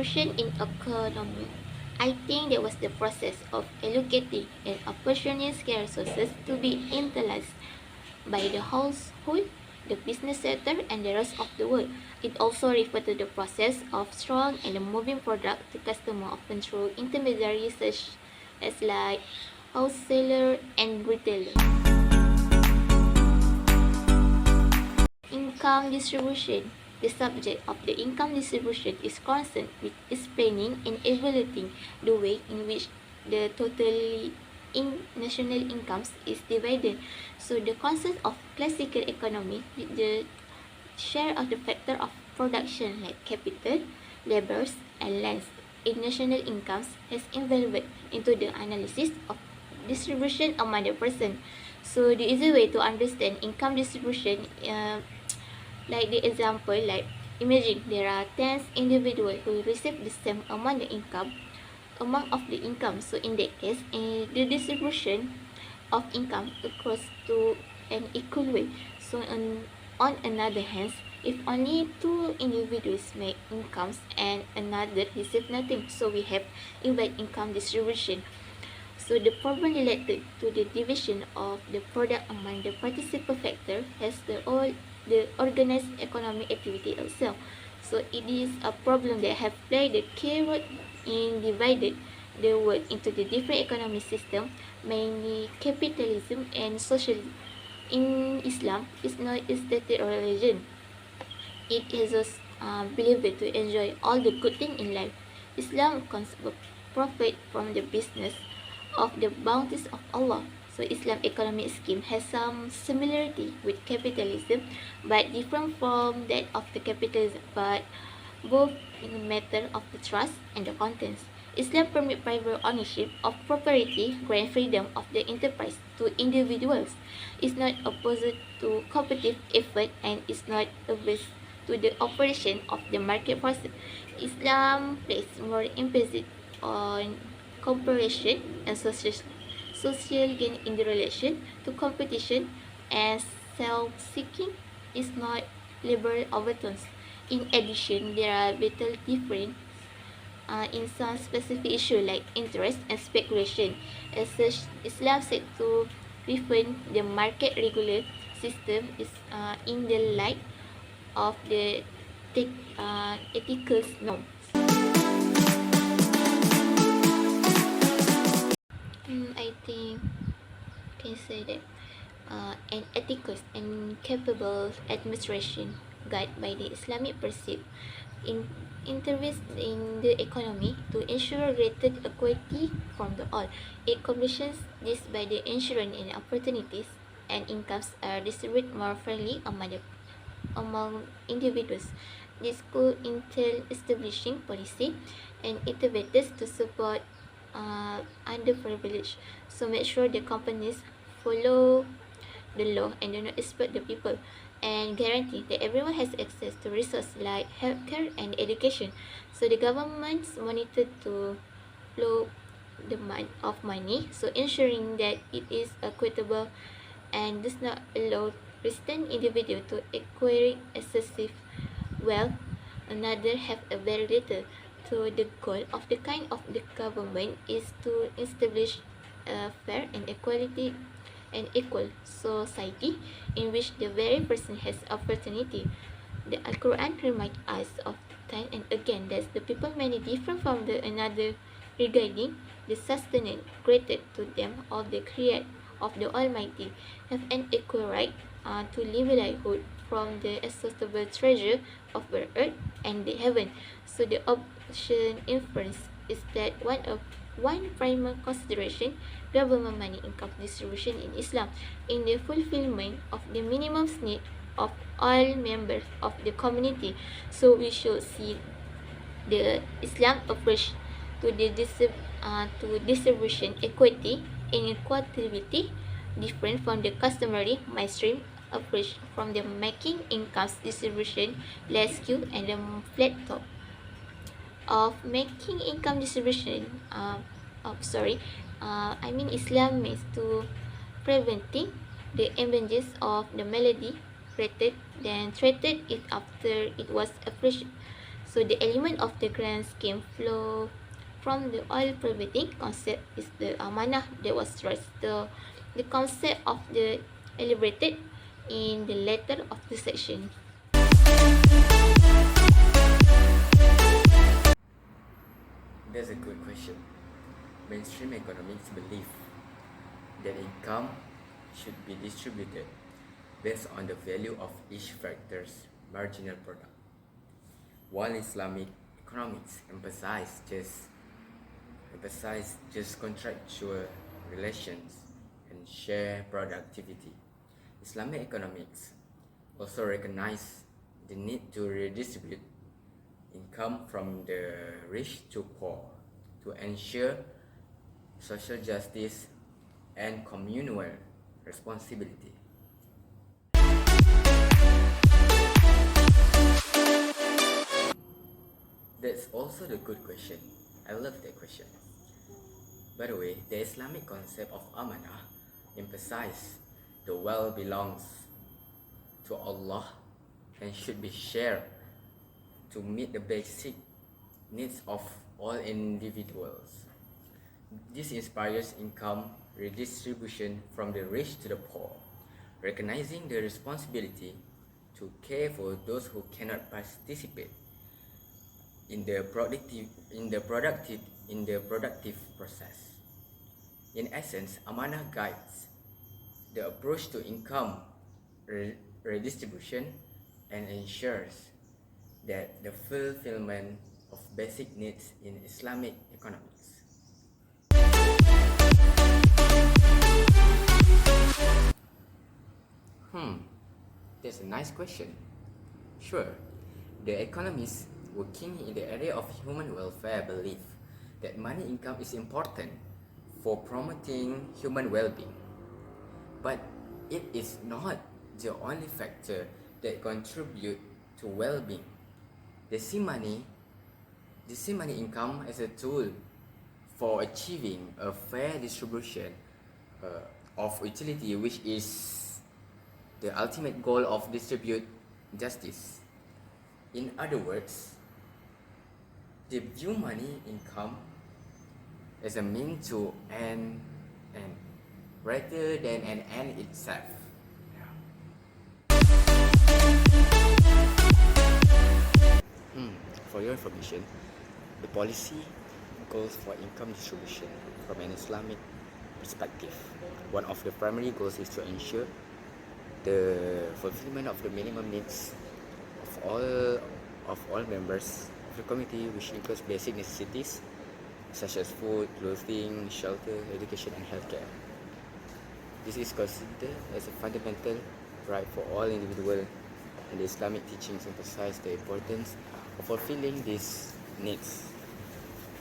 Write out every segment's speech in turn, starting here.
distribution in economy. I think that was the process of allocating and apportioning scarce resources to be utilized by the household, the business sector, and the rest of the world. It also refers to the process of strong and moving product to customer often through intermediaries such as like wholesaler and retailer. Income distribution. The subject of the income distribution is concerned with explaining and evaluating the way in which the total national incomes is divided. So the concept of classical economy with the share of the factor of production like capital, labors, and lands in national incomes has evolved into the analysis of distribution among the person. So the easy way to understand income distribution, like the example, like imagine there are 10 individuals who receive the same amount of the income. So in that case, the distribution of income across to an equal way. So on another hand, if only two individuals make incomes and another receive nothing, so we have even income distribution. So the problem related to the division of the product among the participant factor has the organized economic activity itself. So it is a problem that have played a key role in divided the world into the different economic system, mainly capitalism and socialism. In Islam, it's not a stated religion. It is believed to enjoy all the good things in life. Islam profit from the business of the bounties of Allah. So Islam economic scheme has some similarity with capitalism, but different from that of the capitalism, but both in the matter of the trust and the contents. Islam permit private ownership of property, grant freedom of the enterprise to individuals. It's not opposed to competitive effort and is not averse to the operation of the market forces. Islam places more emphasis on cooperation and social gain in the relation to competition, and self-seeking is not liberal overtones. In addition, there are vital difference in some specific issue like interest and speculation. As such, Islam said to refine the market regular system is in the light of the ethical norms. I think I can say that an ethical and capable administration guided by the Islamic principle in intervenes in the economy to ensure greater equity from the all. It accomplishes this by the ensuring in opportunities and incomes are distributed more fairly among individuals. This could entail establishing policy and innovators to support underprivileged. So make sure the companies follow the law and do not exploit the people, and guarantee that everyone has access to resources like healthcare and education. So the governments monitor to flow the of money, so ensuring that it is equitable and does not allow resident individual to acquire excessive wealth. Another have a very little. So the goal of the kind of the government is to establish a fair and equality and equal society in which the very person has opportunity. The Al-Quran reminds us of time and again that the people many different from the another regarding the sustenance granted to them of the create of the Almighty have an equal right to livelihood from the accessible treasure of the earth and the heaven. So the option inference is that one primary consideration government money income distribution in Islam in the fulfillment of the minimum need of all members of the community. So we should see the Islam approach to the to distribution equity inequality different from the customary mainstream approach from the making incomes distribution less skewed and the flat top of making income distribution I mean Islam means to preventing the emergence of the melody created then treated it after it was appreciated. So the element of the grand scheme flow from the oil providing concept is the amanah that was stressed. The concept of the elaborated in the latter of the section. That's a good question. Mainstream economics believe that income should be distributed based on the value of each factor's marginal product, while Islamic economics emphasize just contractual relations and share productivity. Islamic economics also recognize the need to redistribute income from the rich to poor to ensure social justice and communal responsibility. That's also the good question. I love that question. By the way, the Islamic concept of amanah emphasizes the wealth belongs to Allah and should be shared to meet the basic needs of all individuals. This inspires income redistribution from the rich to the poor, recognizing the responsibility to care for those who cannot participate in the productive process. In essence, amanah guides the approach to income redistribution and ensures that the fulfillment of basic needs in Islamic economics. That's a nice question. Sure, the economists working in the area of human welfare believe that money income is important for promoting human well-being. But it is not the only factor that contribute to well-being. They see money income as a tool for achieving a fair distribution of utility, which is the ultimate goal of distribute justice. In other words, they view money income as a means to an end rather than an end itself. For your information, the policy goals for income distribution from an Islamic perspective. One of the primary goals is to ensure the fulfillment of the minimum needs of all members of the community, which includes basic necessities such as food, clothing, shelter, education, and healthcare. This is considered as a fundamental right for all individuals, and the Islamic teachings emphasize the importance of fulfilling these needs.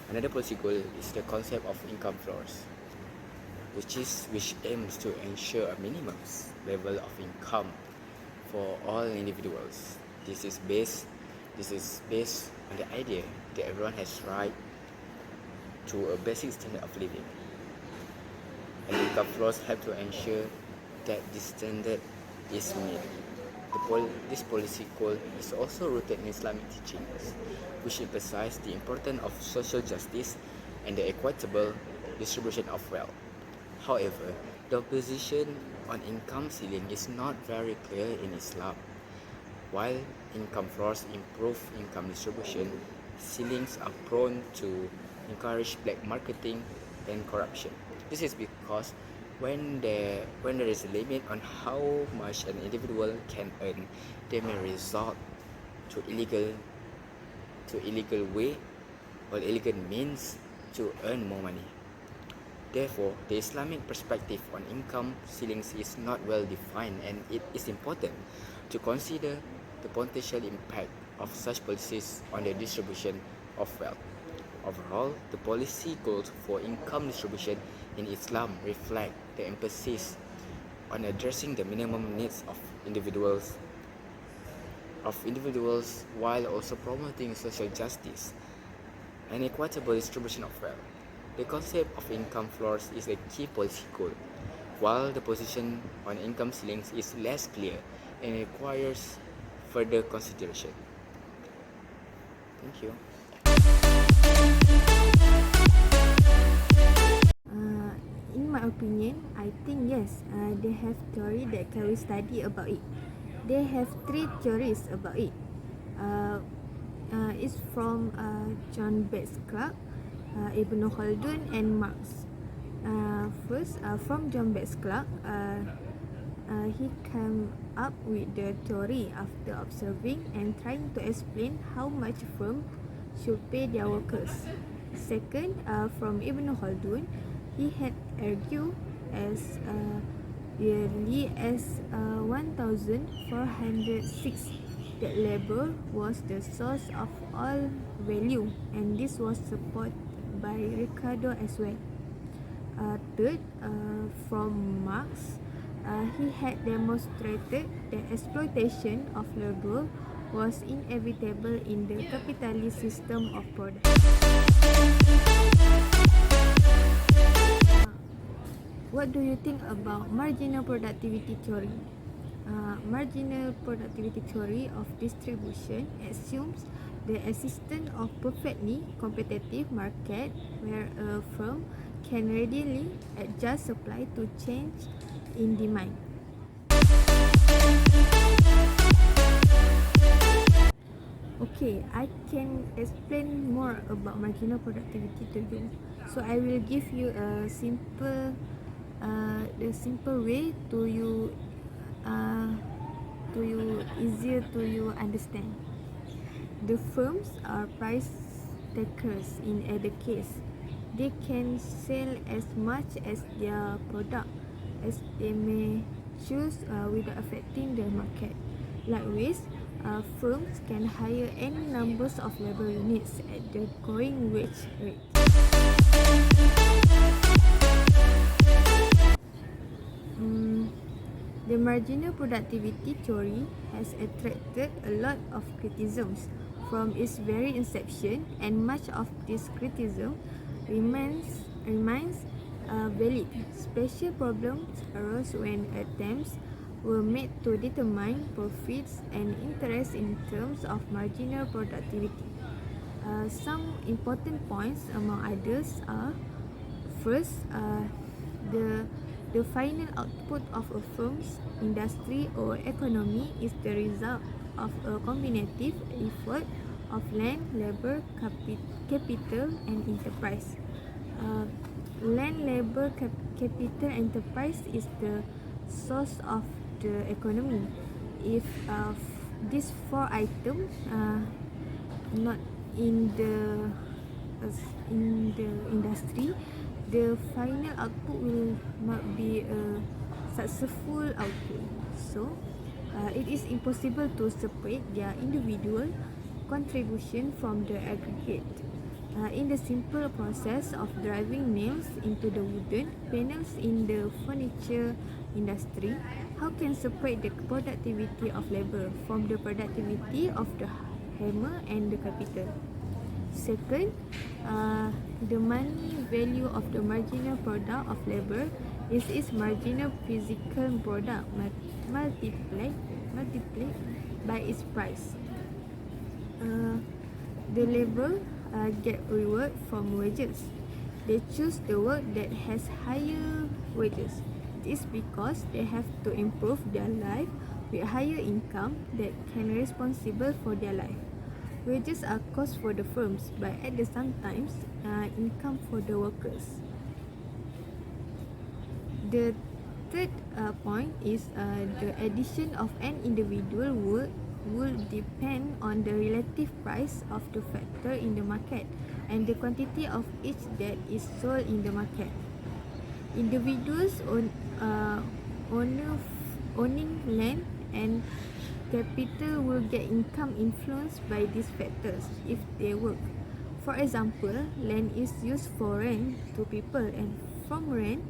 Another policy goal is the concept of income floors, which aims to ensure a minimum level of income for all individuals. This is based on the idea that everyone has right to a basic standard of living, and income floors help to ensure that this standard is met. This policy goal is also rooted in Islamic teachings, which emphasize the importance of social justice and the equitable distribution of wealth. However, the position on income ceiling is not very clear in Islam. While income floors improve income distribution, ceilings are prone to encourage black marketing and corruption. This is because when there is a limit on how much an individual can earn, they may resort to illegal way or illegal means to earn more money. Therefore, the Islamic perspective on income ceilings is not well defined, and it is important to consider the potential impact of such policies on the distribution of wealth. Overall, the policy goals for income distribution in Islam reflect the emphasis on addressing the minimum needs of individuals while also promoting social justice and equitable distribution of wealth. The concept of income floors is a key policy goal, while the position on income ceilings is less clear and requires further consideration. Thank you. In my opinion, I think yes, they have theory that can we study about it. They have 3 theories about it. It's from John Bates Clark, Ibn Khaldun, and Marx. First, from John Bates Clark, he came up with the theory after observing and trying to explain how much firms should pay their workers. Second, from Ibn Khaldun, he had argued as early as 1406 that labor was the source of all value, and this was supported by Ricardo as well. Third, from Marx, he had demonstrated that exploitation of labor was inevitable in the capitalist system of production. What do you think about marginal productivity theory? Marginal productivity theory of distribution assumes the existence of perfectly competitive market where a firm can readily adjust supply to change in demand. Okay, I can explain more about marginal productivity to you. So I will give you a simple way to you easier to you understand. The firms are price takers in either case. They can sell as much as their product as they may choose without affecting the market. Likewise, firms can hire any numbers of labor units at the going wage rate. The marginal productivity theory has attracted a lot of criticisms from its very inception, and much of this criticism remains valid. Special problems arose when attempts were made to determine profits and interest in terms of marginal productivity. Some important points among others are: first, the final output of a firm's industry or economy is the result of a combinative effort of land, labor, capital, and enterprise. Land, labor, capital, enterprise is the source of the economy. If these 4 items not in the industry, the final output will not be a successful output. So, it is impossible to separate their individual contribution from the aggregate. In the simple process of driving nails into the wooden panels in the furniture industry, how can separate the productivity of labor from the productivity of the hammer and the capital? Second, the money value of the marginal product of labor is its marginal physical product multiplied by its price. The labor get reward from wages. They choose the work that has higher wages. This is because they have to improve their life with higher income that can be responsible for their life. Wages are cost for the firms, but at the same time, income for the workers. The third point is the addition of an individual would depend on the relative price of the factor in the market and the quantity of each that is sold in the market. Individuals owning land and capital will get income influenced by these factors if they work. For example, land is used for rent to people, and from rent,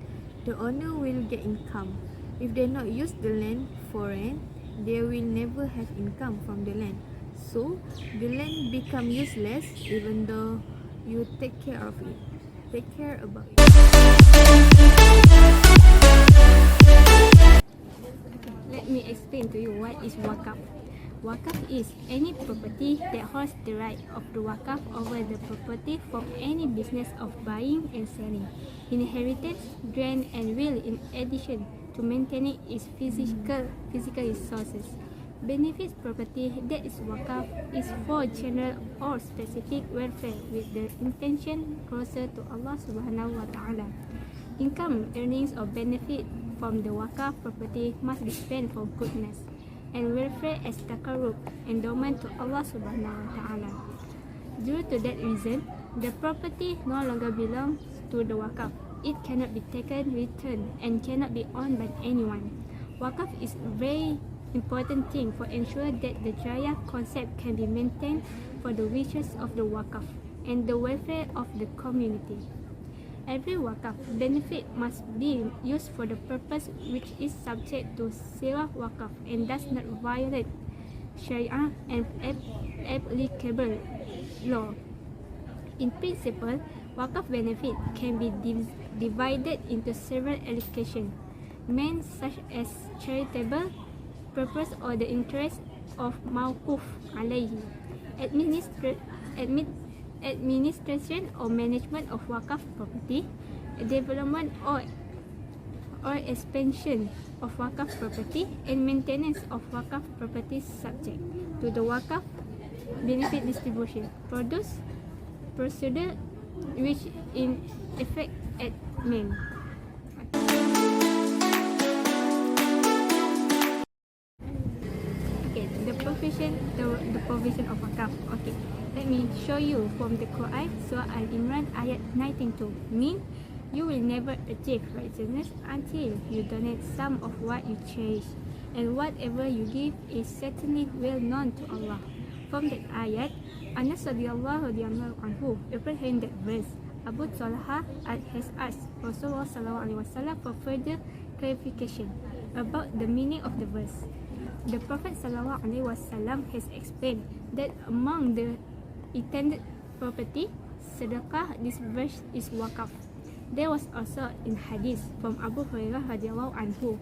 the owner will get income. If they not use the land for rent, they will never have income from the land. So, the land become useless even though you take care of it. Take care about it. Let me explain to you what is wakaf. Wakaf is any property that holds the right of the wakaf over the property from any business of buying and selling, inheritance, grant, and will in addition to maintaining its physical resources. Benefits property that is wakaf is for general or specific welfare with the intention closer to Allah Subhanahu wa Ta'ala. Income, earnings, or benefit from the wakaf property must be spent for goodness and welfare as takarrub, endowment to Allah Subhanahu wa Ta'ala. Due to that reason, the property no longer belongs to the wakaf. It cannot be taken, returned, and cannot be owned by anyone. Wakaf is a very important thing for ensure that the Jaya concept can be maintained for the wishes of the wakaf and the welfare of the community. Every wakaf benefit must be used for the purpose which is subject to sirah wakaf and does not violate Sharia and applicable law. In principle, wakaf benefit can be divided into several allocations, meant such as charitable purpose or the interest of mawquf alayhi, administration or management of wakaf property, development or expansion of wakaf property, and maintenance of wakaf property subject to the wakaf benefit distribution procedure which in effect at main. Okay, the provision of wakaf. Okay, let me show you from the Quran, Surah Al-Imran ayat 19 mean you will never achieve righteousness until you donate some of what you cherish, and whatever you give is certainly well known to Allah. From that ayat, Anas radhiyallahu anhu apprehend that verse. Abu Talha has asked Rasulullah SAW for further clarification about the meaning of the verse. The Prophet ﷺ has explained that among the intended property, sedekah, this verse is wakaf. There was also in hadith from Abu Hurairah radhiyallahu anhu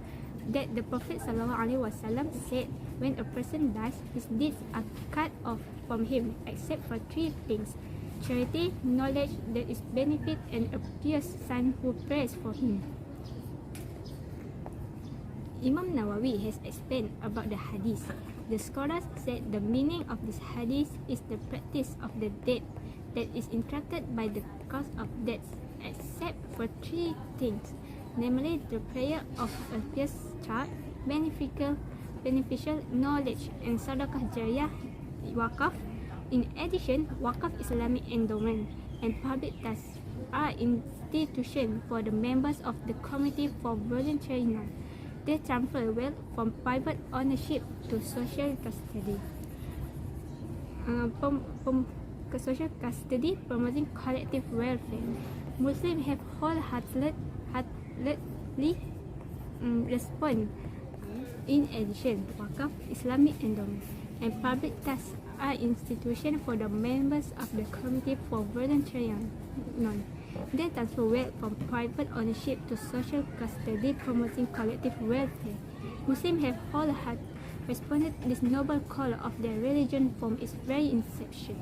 that the Prophet ﷺ said, when a person dies, his deeds are cut off from him except for three things: charity, knowledge that is benefit, and a pious son who prays for him. Imam Nawawi has explained about the hadith. The scholars said the meaning of this hadith is the practice of the dead that is interrupted by the cause of death, except for three things, namely the prayer of a pious child, beneficial knowledge, and sadaqah jariyah, wakaf. In addition, wakaf Islamic endowment and public trusts are institutions for the members of the committee for voluntary non. They transfer wealth from private ownership to social custody. Social custody promoting collective welfare. Muslims have wholeheartedly respond. In addition, wakaf, Islamic endowment, and public trusts are institutions for the members of the committee for voluntary non. They transfer wealth from private ownership to social custody, promoting collective welfare. Muslims have wholeheartedly responded to this noble call of their religion from its very inception.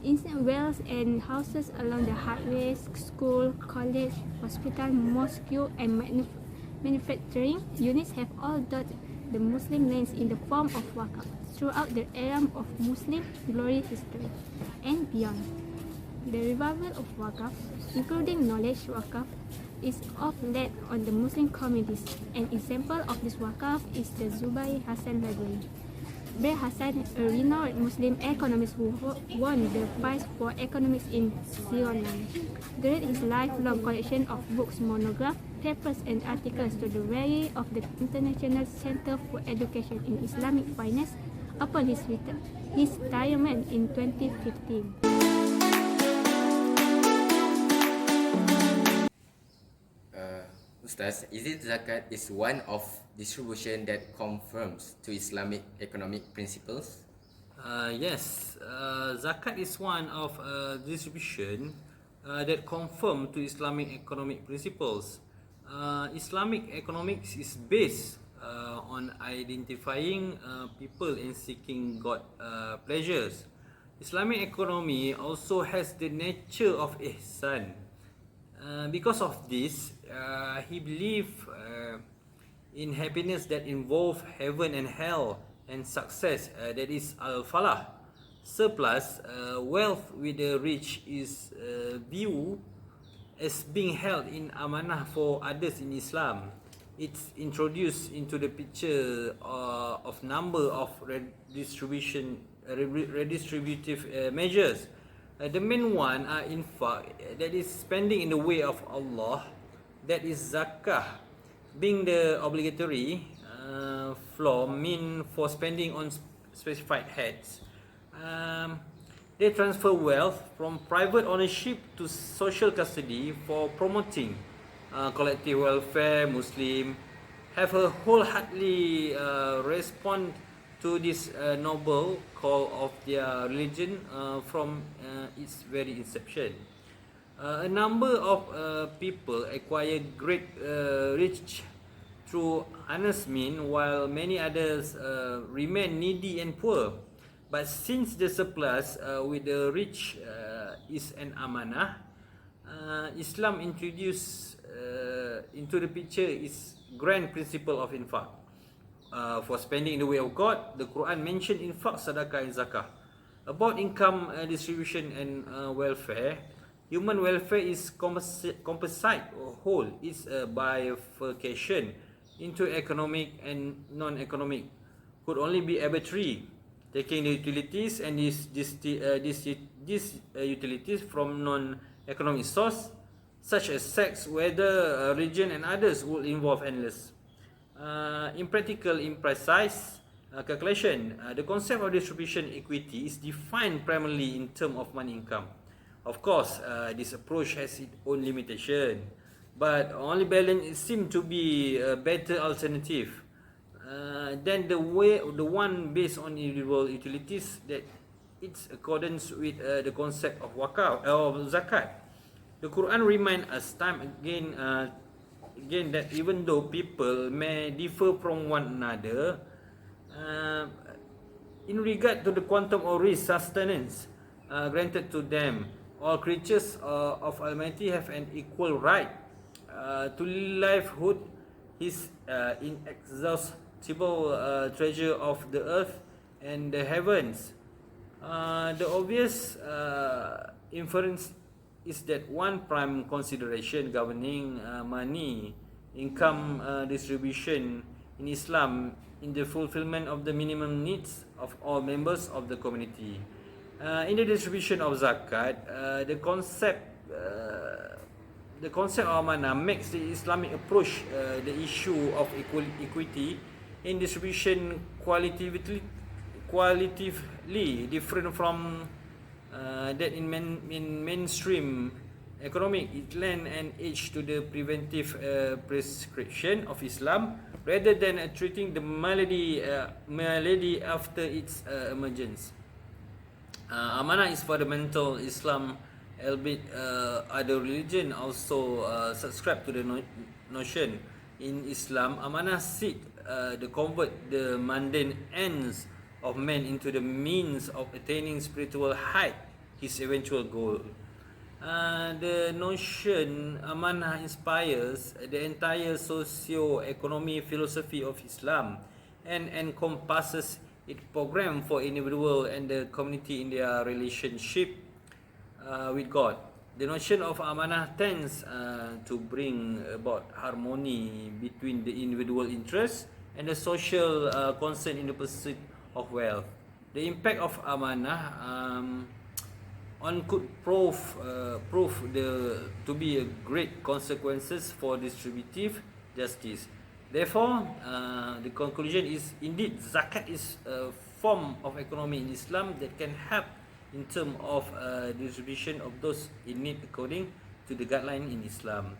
Instant wells and houses along the highways, school, college, hospital, mosque, and manufacturing units have all dotted the Muslim lands in the form of wakaf throughout the era of Muslim glory history and beyond. The revival of wakaf, including knowledge wakaf, is of late on the Muslim communities. An example of this wakaf is the Zubair Hasan Library. Zubair Hasan, a renowned Muslim economist who won the prize for economics in Switzerland, donated his lifelong collection of books, monographs, papers, and articles to the variety of the International Center for Education in Islamic Finance upon his retirement in 2015. Ustaz, is it zakat is one of distribution that conforms to Islamic economic principles? Yes, zakat is one of distribution that conform to Islamic economic principles. Islamic economics is based on identifying people and seeking God pleasures. Islamic economy also has the nature of ihsan. Because of this, he believed in happiness that involve heaven and hell, and success, that is al-falah. Surplus, wealth with the rich is viewed as being held in amanah for others in Islam. It's introduced into the picture of number of redistributive measures. The main one are infaq, that is spending in the way of Allah, that is zakah, being the obligatory floor mean for spending on specified heads. They transfer wealth from private ownership to social custody for promoting collective welfare. Muslim have a wholeheartedly respond to this noble call of their religion from its very inception. A number of people acquire great rich through honest means, while many others remain needy and poor. But since the surplus with the rich is an amanah, Islam introduced into the picture its grand principle of infaq. For spending in the way of God, the Quran mentioned infaq, sadaqah and zakah. About income distribution and welfare, human welfare is composite or whole. Its bifurcation into economic and non-economic could only be arbitrary, taking the utilities and these utilities from non-economic source, such as sex, weather, religion and others, would involve endless impractical, imprecise calculation. The concept of distribution equity is defined primarily in terms of money income. Of course, this approach has its own limitation, but only balance seems to be a better alternative than the one based on individual utilities, that it's accordance with the concept of wakaf or zakat. The Quran reminds us time again that even though people may differ from one another in regard to the quantum of risk sustenance granted to them, all creatures of Almighty have an equal right to livelihood. His inexhaustible treasure of the earth and the heavens. The obvious inference is that one prime consideration governing money income distribution in Islam in the fulfillment of the minimum needs of all members of the community. In the distribution of zakat, the concept of amanah makes the Islamic approach the issue of equity in distribution qualitatively different from that in mainstream economic. It lends an edge to the preventive prescription of Islam rather than treating the malady after its emergence. Amanah is fundamental Islam, albeit other religion also subscribe to the notion. In Islam, amanah seek to convert the mundane ends of man into the means of attaining spiritual height, his eventual goal. The notion amanah inspires the entire socio-economic philosophy of Islam and encompasses its program for individual and the community in their relationship with God. The notion of amanah tends to bring about harmony between the individual interests and the social concern in the pursuit of wealth. The impact of amanah on could prove to be a great consequences for distributive justice. Therefore, the conclusion is indeed zakat is a form of economy in Islam that can help in terms of distribution of those in need according to the guideline in Islam.